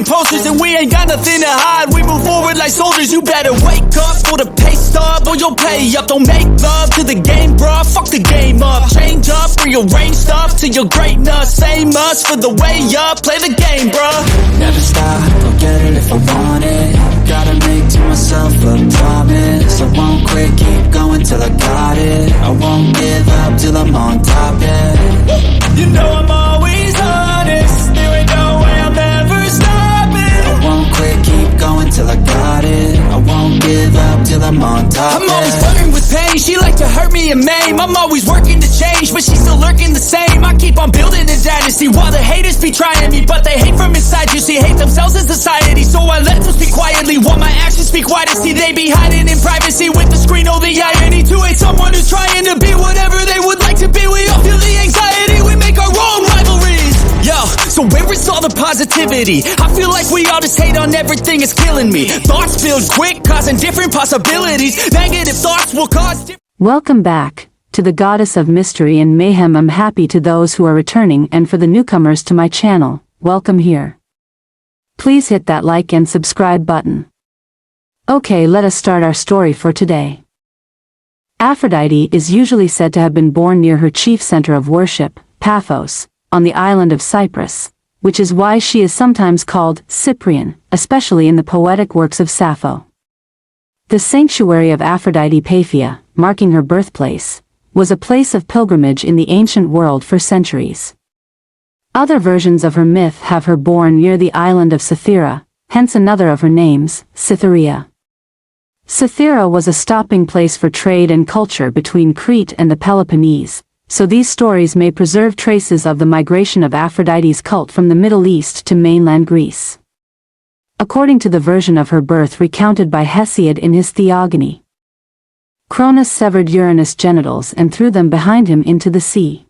taking posters and we ain't got nothing to hide. We move forward like soldiers, you better wake up for the pay stub or you'll pay up. Don't make love to the game, bruh, fuck the game up. Change up, rearrange stuff to your greatness. Same us for the way up, play the game, bruh. Never stop, I'll get it if I want it. Gotta make to myself a promise. I won't quit, keep going till I got it. I won't give up till I'm on top, yeah. You know I'm always honest, there ain't no way I'm ever stopping. I won't quit, keep going till I got it. I won't give up till I'm on top, I'm always flirting with pain, she like to hurt me and maim. I'm always working to change, but she's still lurking the same. I keep on building a dynasty while the haters be trying me, but they hate from inside. You see, hate themselves in society, so I let them speak quietly while my actions speak wider. See, they be hiding in privacy with the screen. Oh, the irony to hate someone who's trying to be whatever they would like to be. We all feel the anxiety, we make our own rivalries. Yo, so where is all the positivity? I feel like we all just hate on everything, it's killing me. Thoughts build quick, causing different possibilities. Negative thoughts will cause Welcome back to the Goddess of Mystery and Mayhem. I'm happy to those who are returning, and for the newcomers to my channel, welcome here. Please hit that like and subscribe button. Okay, let us start our story for today. Aphrodite is usually said to have been born near her chief center of worship, Paphos, on the island of Cyprus, which is why she is sometimes called Cyprian, especially in the poetic works of Sappho. The sanctuary of Aphrodite Paphia, marking her birthplace, was a place of pilgrimage in the ancient world for centuries. Other versions of her myth have her born near the island of Cythera, hence another of her names, Cytherea. Cythera was a stopping place for trade and culture between Crete and the Peloponnese, so these stories may preserve traces of the migration of Aphrodite's cult from the Middle East to mainland Greece. According to the version of her birth recounted by Hesiod in his Theogony, Cronus severed Uranus' genitals and threw them behind him into the sea.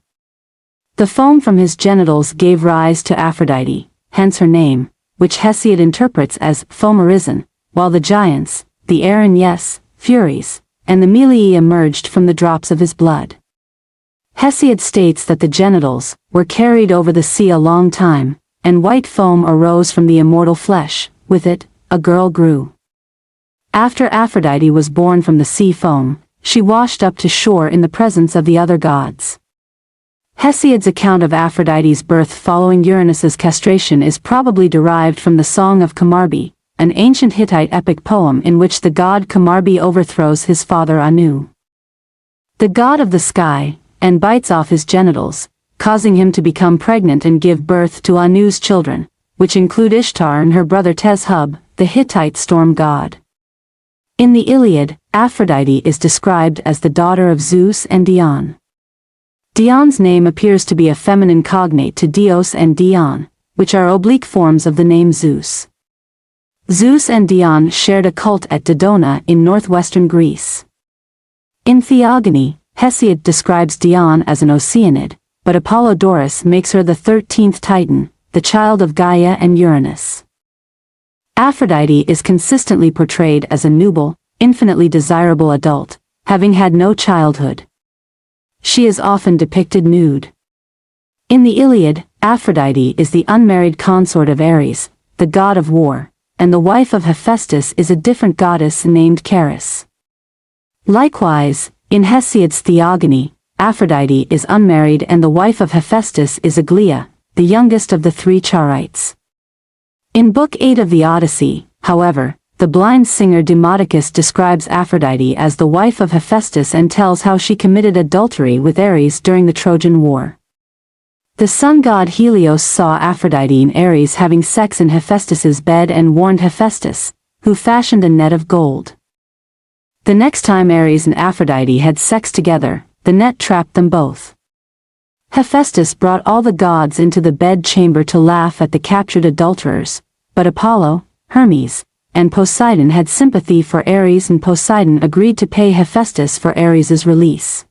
The foam from his genitals gave rise to Aphrodite, hence her name, which Hesiod interprets as foam-arisen, while the giants, the Erinyes, Furies, and the Melii emerged from the drops of his blood. Hesiod states that the genitals were carried over the sea a long time, and white foam arose from the immortal flesh. With it, a girl grew. After Aphrodite was born from the sea foam, she washed up to shore in the presence of the other gods. Hesiod's account of Aphrodite's birth following Uranus's castration is probably derived from the Song of Kamarbi, an ancient Hittite epic poem in which the god Kamarbi overthrows his father Anu, the god of the sky, and bites off his genitals, causing him to become pregnant and give birth to Anu's children, which include Ishtar and her brother Tezhub, the Hittite storm god. In the Iliad, Aphrodite is described as the daughter of Zeus and Dione. Dion's name appears to be a feminine cognate to Dios and Dion, which are oblique forms of the name Zeus. Zeus and Dion shared a cult at Dodona in northwestern Greece. In Theogony, Hesiod describes Dion as an Oceanid, but Apollodorus makes her the 13th Titan, the child of Gaia and Uranus. Aphrodite is consistently portrayed as a nubile, infinitely desirable adult, having had no childhood. She is often depicted nude. In the Iliad, Aphrodite is the unmarried consort of Ares, the god of war, and the wife of Hephaestus is a different goddess named Charis. Likewise, in Hesiod's Theogony, Aphrodite is unmarried and the wife of Hephaestus is Aglaea, the youngest of the three Charites. In Book 8 of the Odyssey, however, the blind singer Demodocus describes Aphrodite as the wife of Hephaestus and tells how she committed adultery with Ares during the Trojan War. The sun god Helios saw Aphrodite and Ares having sex in Hephaestus's bed and warned Hephaestus, who fashioned a net of gold. The next time Ares and Aphrodite had sex together, the net trapped them both. Hephaestus brought all the gods into the bed chamber to laugh at the captured adulterers, but Apollo, Hermes, and Poseidon had sympathy for Ares and Poseidon agreed to pay Hephaestus for Ares's release.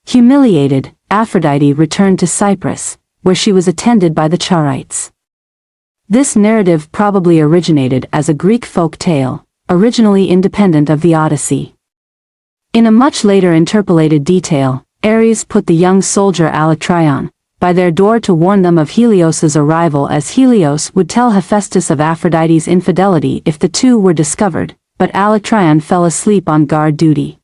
Humiliated, Aphrodite returned to Cyprus, where she was attended by the Charites. This narrative probably originated as a Greek folk tale, originally independent of the Odyssey. In a much later interpolated detail, Ares put the young soldier Alectryon, by their door to warn them of Helios's arrival, as Helios would tell Hephaestus of Aphrodite's infidelity if the two were discovered, but Alectryon fell asleep on guard duty.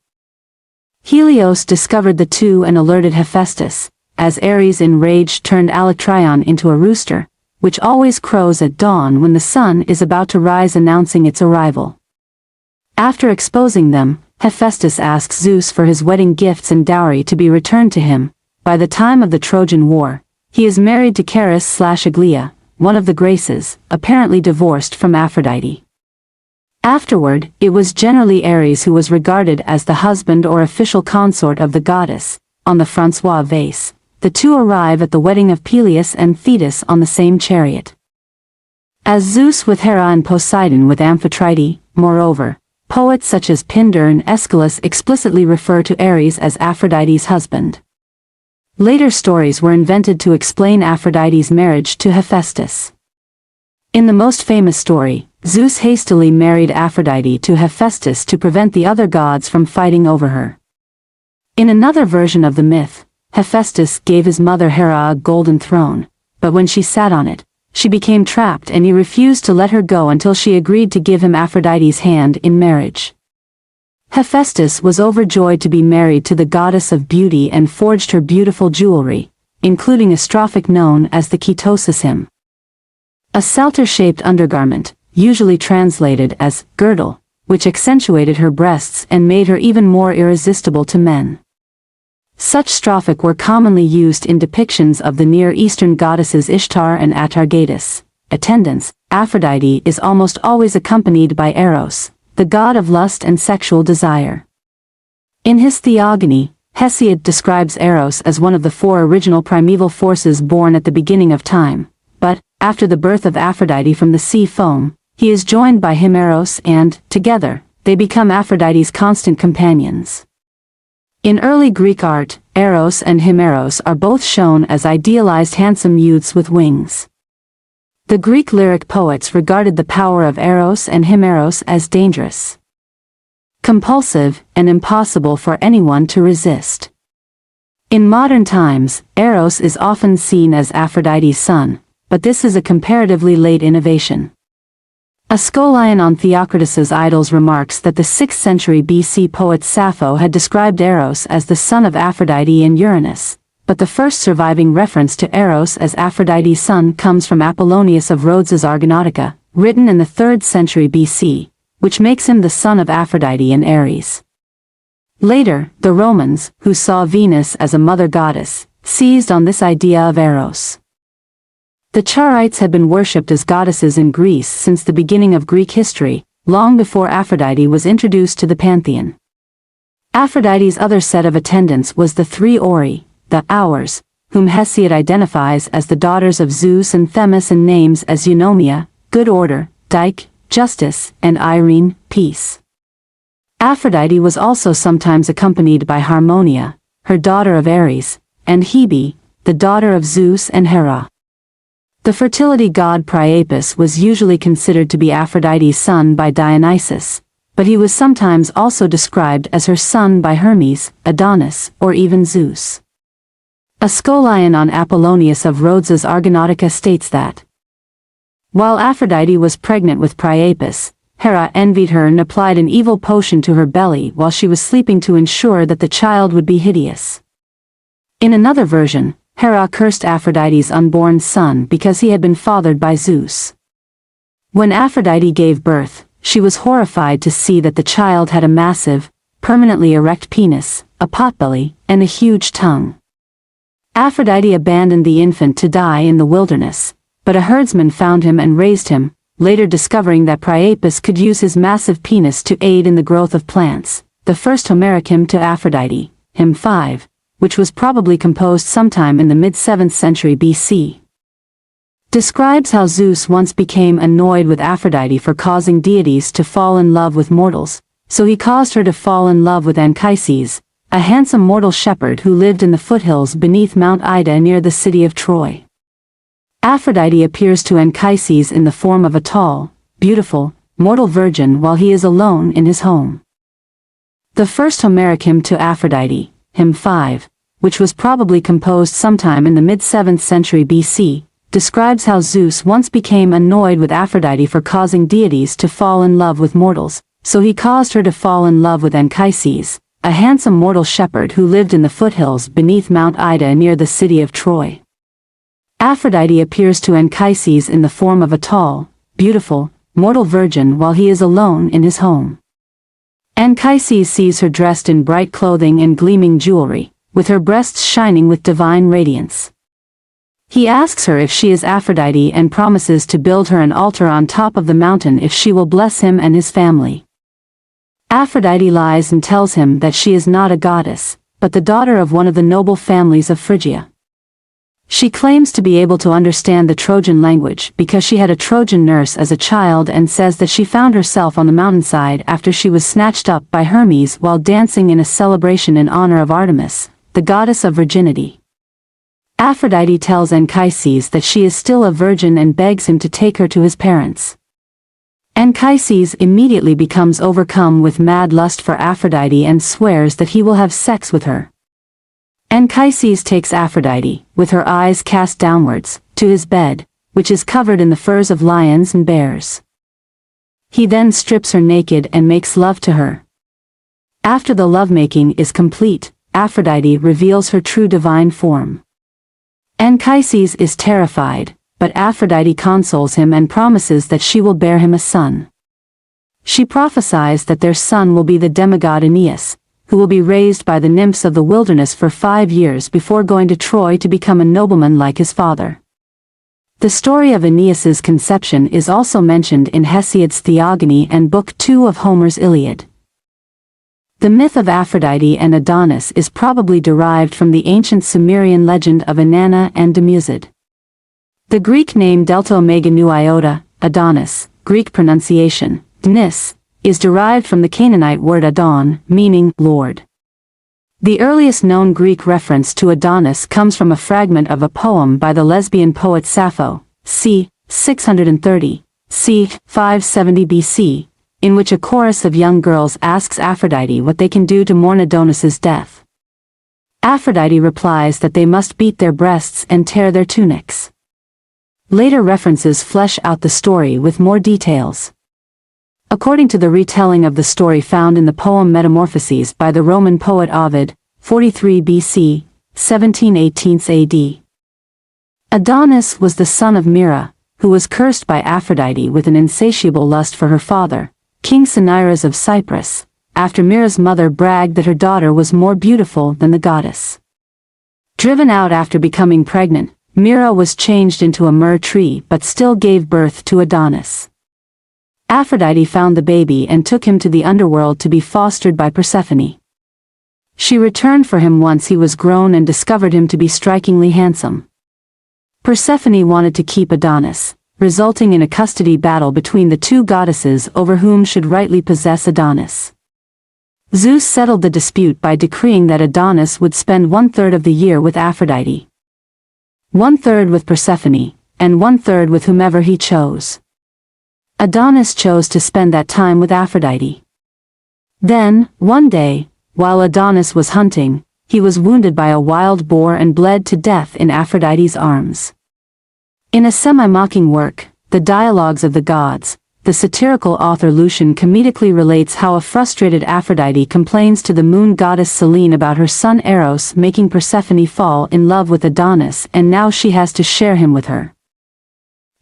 Helios discovered the two and alerted Hephaestus, as Ares enraged turned Alectryon into a rooster, which always crows at dawn when the sun is about to rise, announcing its arrival. After exposing them, Hephaestus asks Zeus for his wedding gifts and dowry to be returned to him. By the time of the Trojan War, he is married to Charis/Aglaia, one of the Graces, apparently divorced from Aphrodite. Afterward, it was generally Ares who was regarded as the husband or official consort of the goddess. On the François vase, the two arrive at the wedding of Peleus and Thetis on the same chariot. As Zeus with Hera and Poseidon with Amphitrite, moreover, poets such as Pindar and Aeschylus explicitly refer to Ares as Aphrodite's husband. Later stories were invented to explain Aphrodite's marriage to Hephaestus. In the most famous story, Zeus hastily married Aphrodite to Hephaestus to prevent the other gods from fighting over her. In another version of the myth, Hephaestus gave his mother Hera a golden throne, but when she sat on it, she became trapped and he refused to let her go until she agreed to give him Aphrodite's hand in marriage. Hephaestus was overjoyed to be married to the goddess of beauty and forged her beautiful jewelry, including a strophic known as the Ketosis hymn. A salter-shaped undergarment, usually translated as girdle, which accentuated her breasts and made her even more irresistible to men. Such strophic were commonly used in depictions of the Near Eastern goddesses Ishtar and Atargatis. Attendants, Aphrodite is almost always accompanied by Eros, the god of lust and sexual desire. In his Theogony, Hesiod describes Eros as one of the four original primeval forces born at the beginning of time, but, after the birth of Aphrodite from the sea foam, he is joined by Himeros and, together, they become Aphrodite's constant companions. In early Greek art, Eros and Himeros are both shown as idealized handsome youths with wings. The Greek lyric poets regarded the power of Eros and Himeros as dangerous, compulsive, and impossible for anyone to resist. In modern times, Eros is often seen as Aphrodite's son, but this is a comparatively late innovation. Aeschylus on Theocritus's Idols remarks that the 6th century BC poet Sappho had described Eros as the son of Aphrodite and Uranus, but the first surviving reference to Eros as Aphrodite's son comes from Apollonius of Rhodes's Argonautica, written in the 3rd century BC, which makes him the son of Aphrodite and Ares. Later, the Romans, who saw Venus as a mother goddess, seized on this idea of Eros. The Charites had been worshipped as goddesses in Greece since the beginning of Greek history, long before Aphrodite was introduced to the pantheon. Aphrodite's other set of attendants was the three Ori, the Hours, whom Hesiod identifies as the daughters of Zeus and Themis and names as Eunomia, good order, Dike, justice, and Irene, peace. Aphrodite was also sometimes accompanied by Harmonia, her daughter of Ares, and Hebe, the daughter of Zeus and Hera. The fertility god Priapus was usually considered to be Aphrodite's son by Dionysus, but he was sometimes also described as her son by Hermes, Adonis, or even Zeus. Aeschylus on Apollonius of Rhodes's Argonautica states that, while Aphrodite was pregnant with Priapus, Hera envied her and applied an evil potion to her belly while she was sleeping to ensure that the child would be hideous. In another version, Hera cursed Aphrodite's unborn son because he had been fathered by Zeus. When Aphrodite gave birth, she was horrified to see that the child had a massive, permanently erect penis, a potbelly, and a huge tongue. Aphrodite abandoned the infant to die in the wilderness, but a herdsman found him and raised him, later discovering that Priapus could use his massive penis to aid in the growth of plants. The first Homeric hymn to Aphrodite, hymn 5, which was probably composed sometime in the mid-7th century BC, describes how Zeus once became annoyed with Aphrodite for causing deities to fall in love with mortals, so he caused her to fall in love with Anchises, a handsome mortal shepherd who lived in the foothills beneath Mount Ida near the city of Troy. Aphrodite appears to Anchises in the form of a tall, beautiful, mortal virgin while he is alone in his home. The first Homeric hymn to Aphrodite, hymn 5, which was probably composed sometime in the mid-7th century BC, describes how Zeus once became annoyed with Aphrodite for causing deities to fall in love with mortals, so he caused her to fall in love with Anchises, a handsome mortal shepherd who lived in the foothills beneath Mount Ida near the city of Troy. Aphrodite appears to Anchises in the form of a tall, beautiful, mortal virgin while he is alone in his home. Anchises sees her dressed in bright clothing and gleaming jewelry, with her breasts shining with divine radiance. He asks her if she is Aphrodite and promises to build her an altar on top of the mountain if she will bless him and his family. Aphrodite lies and tells him that she is not a goddess, but the daughter of one of the noble families of Phrygia. She claims to be able to understand the Trojan language because she had a Trojan nurse as a child and says that she found herself on the mountainside after she was snatched up by Hermes while dancing in a celebration in honor of Artemis, the goddess of virginity. Aphrodite tells Anchises that she is still a virgin and begs him to take her to his parents. Anchises immediately becomes overcome with mad lust for Aphrodite and swears that he will have sex with her. Anchises takes Aphrodite, with her eyes cast downwards, to his bed, which is covered in the furs of lions and bears. He then strips her naked and makes love to her. After the lovemaking is complete, Aphrodite reveals her true divine form. Anchises is terrified, but Aphrodite consoles him and promises that she will bear him a son. She prophesies that their son will be the demigod Aeneas, who will be raised by the nymphs of the wilderness for 5 years before going to Troy to become a nobleman like his father. The story of Aeneas's conception is also mentioned in Hesiod's Theogony and Book 2 of Homer's Iliad. The myth of Aphrodite and Adonis is probably derived from the ancient Sumerian legend of Inanna and Demusid. The Greek name delta omega nu iota, Adonis, Greek pronunciation, Dnis, is derived from the Canaanite word Adon, meaning Lord. The earliest known Greek reference to Adonis comes from a fragment of a poem by the lesbian poet Sappho, c. 630, c. 570 BC, in which a chorus of young girls asks Aphrodite what they can do to mourn Adonis's death. Aphrodite replies that they must beat their breasts and tear their tunics. Later references flesh out the story with more details. According to the retelling of the story found in the poem Metamorphoses by the Roman poet Ovid, 43 BC, 1718 AD. Adonis was the son of Myrrha, who was cursed by Aphrodite with an insatiable lust for her father, King Cinyras of Cyprus, after Myrrha's mother bragged that her daughter was more beautiful than the goddess. Driven out after becoming pregnant, Myrrha was changed into a myrrh tree but still gave birth to Adonis. Aphrodite found the baby and took him to the underworld to be fostered by Persephone. She returned for him once he was grown and discovered him to be strikingly handsome. Persephone wanted to keep Adonis, resulting in a custody battle between the two goddesses over whom should rightly possess Adonis. Zeus settled the dispute by decreeing that Adonis would spend 1/3 of the year with Aphrodite, 1/3 with Persephone, and 1/3 with whomever he chose. Adonis chose to spend that time with Aphrodite. Then, one day, while Adonis was hunting, he was wounded by a wild boar and bled to death in Aphrodite's arms. In a semi-mocking work, The Dialogues of the Gods, the satirical author Lucian comedically relates how a frustrated Aphrodite complains to the moon goddess Selene about her son Eros making Persephone fall in love with Adonis and now she has to share him with her.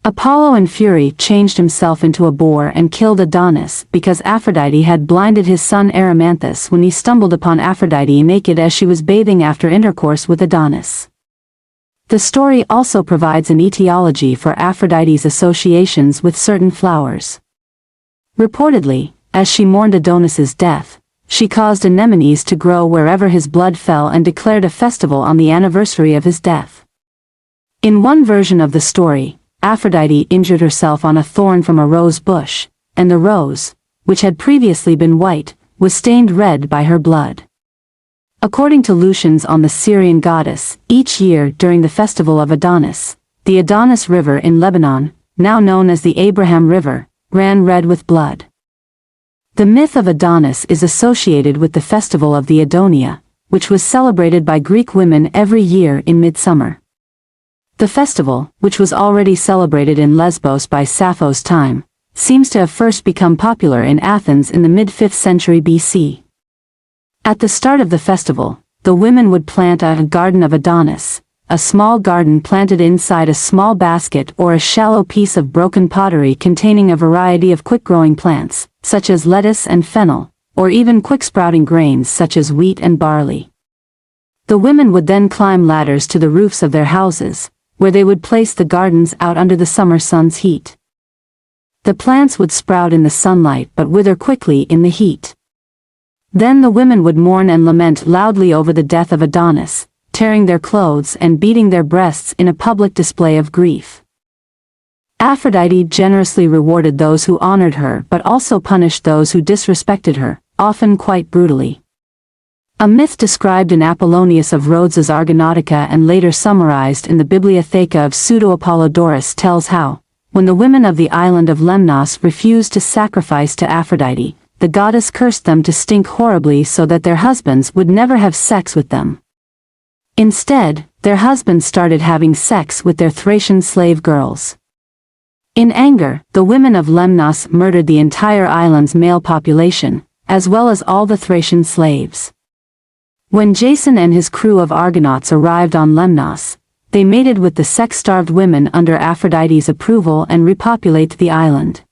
Apollo in fury changed himself into a boar and killed Adonis because Aphrodite had blinded his son Erymanthus when he stumbled upon Aphrodite naked as she was bathing after intercourse with Adonis. The story also provides an etiology for Aphrodite's associations with certain flowers. Reportedly, as she mourned Adonis's death, she caused anemones to grow wherever his blood fell and declared a festival on the anniversary of his death. In one version of the story, Aphrodite injured herself on a thorn from a rose bush, and the rose, which had previously been white, was stained red by her blood. According to Lucian's on the Syrian goddess, each year during the festival of Adonis, the Adonis River in Lebanon, now known as the Abraham River, ran red with blood. The myth of Adonis is associated with the festival of the Adonia, which was celebrated by Greek women every year in midsummer. The festival, which was already celebrated in Lesbos by Sappho's time, seems to have first become popular in Athens in the mid-5th century BC. At the start of the festival, the women would plant a garden of Adonis, a small garden planted inside a small basket or a shallow piece of broken pottery containing a variety of quick-growing plants, such as lettuce and fennel, or even quick-sprouting grains such as wheat and barley. The women would then climb ladders to the roofs of their houses, where they would place the gardens out under the summer sun's heat. The plants would sprout in the sunlight but wither quickly in the heat. Then the women would mourn and lament loudly over the death of Adonis, tearing their clothes and beating their breasts in a public display of grief. Aphrodite generously rewarded those who honored her but also punished those who disrespected her, often quite brutally. A myth described in Apollonius of Rhodes's Argonautica and later summarized in the Bibliotheca of Pseudo-Apollodorus tells how, when the women of the island of Lemnos refused to sacrifice to Aphrodite, the goddess cursed them to stink horribly so that their husbands would never have sex with them. Instead, their husbands started having sex with their Thracian slave girls. In anger, the women of Lemnos murdered the entire island's male population, as well as all the Thracian slaves. When Jason and his crew of Argonauts arrived on Lemnos, they mated with the sex-starved women under Aphrodite's approval and repopulated the island.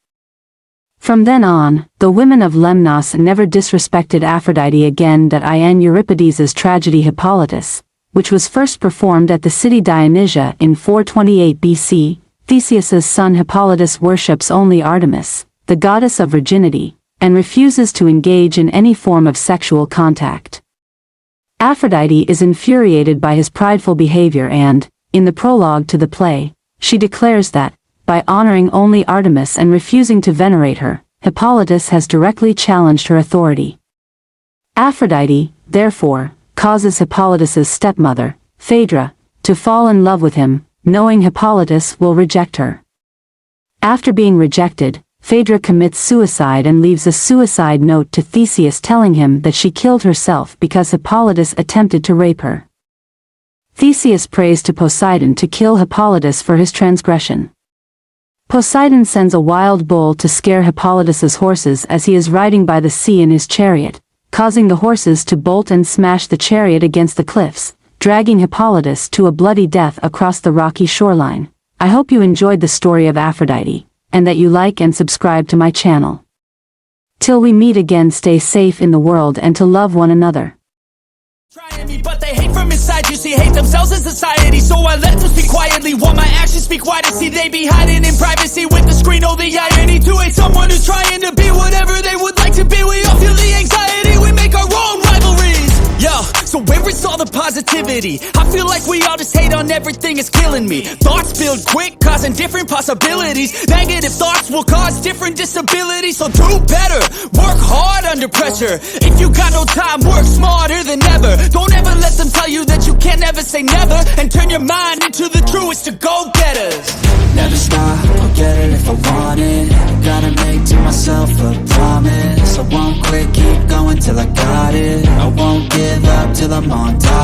From then on, the women of Lemnos never disrespected Aphrodite again. In Euripides' tragedy Hippolytus, which was first performed at the city Dionysia in 428 BC, Theseus's son Hippolytus worships only Artemis, the goddess of virginity, and refuses to engage in any form of sexual contact. Aphrodite is infuriated by his prideful behavior and, in the prologue to the play, she declares that, by honoring only Artemis and refusing to venerate her, Hippolytus has directly challenged her authority. Aphrodite, therefore, causes Hippolytus's stepmother, Phaedra, to fall in love with him, knowing Hippolytus will reject her. After being rejected, Phaedra commits suicide and leaves a suicide note to Theseus telling him that she killed herself because Hippolytus attempted to rape her. Theseus prays to Poseidon to kill Hippolytus for his transgression. Poseidon sends a wild bull to scare Hippolytus's horses as he is riding by the sea in his chariot, causing the horses to bolt and smash the chariot against the cliffs, dragging Hippolytus to a bloody death across the rocky shoreline. I hope you enjoyed the story of Aphrodite, and that you like and subscribe to my channel. Till we meet again, stay safe in the world and to love one another. Trying me, but they hate from inside. You see, hate themselves in society. So I let them speak quietly while my actions speak wider. See, they be hiding in privacy with the screen. Oh, the irony to hate someone who's trying to be whatever they would like to be. We all feel the anxiety. We make our own rivalries. Yo, so where is all the positivity? I feel like we all just hate on everything, it's killing me. Thoughts build quick, causing different possibilities. Negative thoughts will cause different disabilities. So do better, work hard under pressure. If you got no time, work smarter than ever. Don't ever let them tell you that you can't ever say never. And turn your mind into the truest of go-getters. Never stop, I'll get it if I want it. Gotta make to myself a promise. I won't quit, keep going till I got it. I won't give up till I'm on top.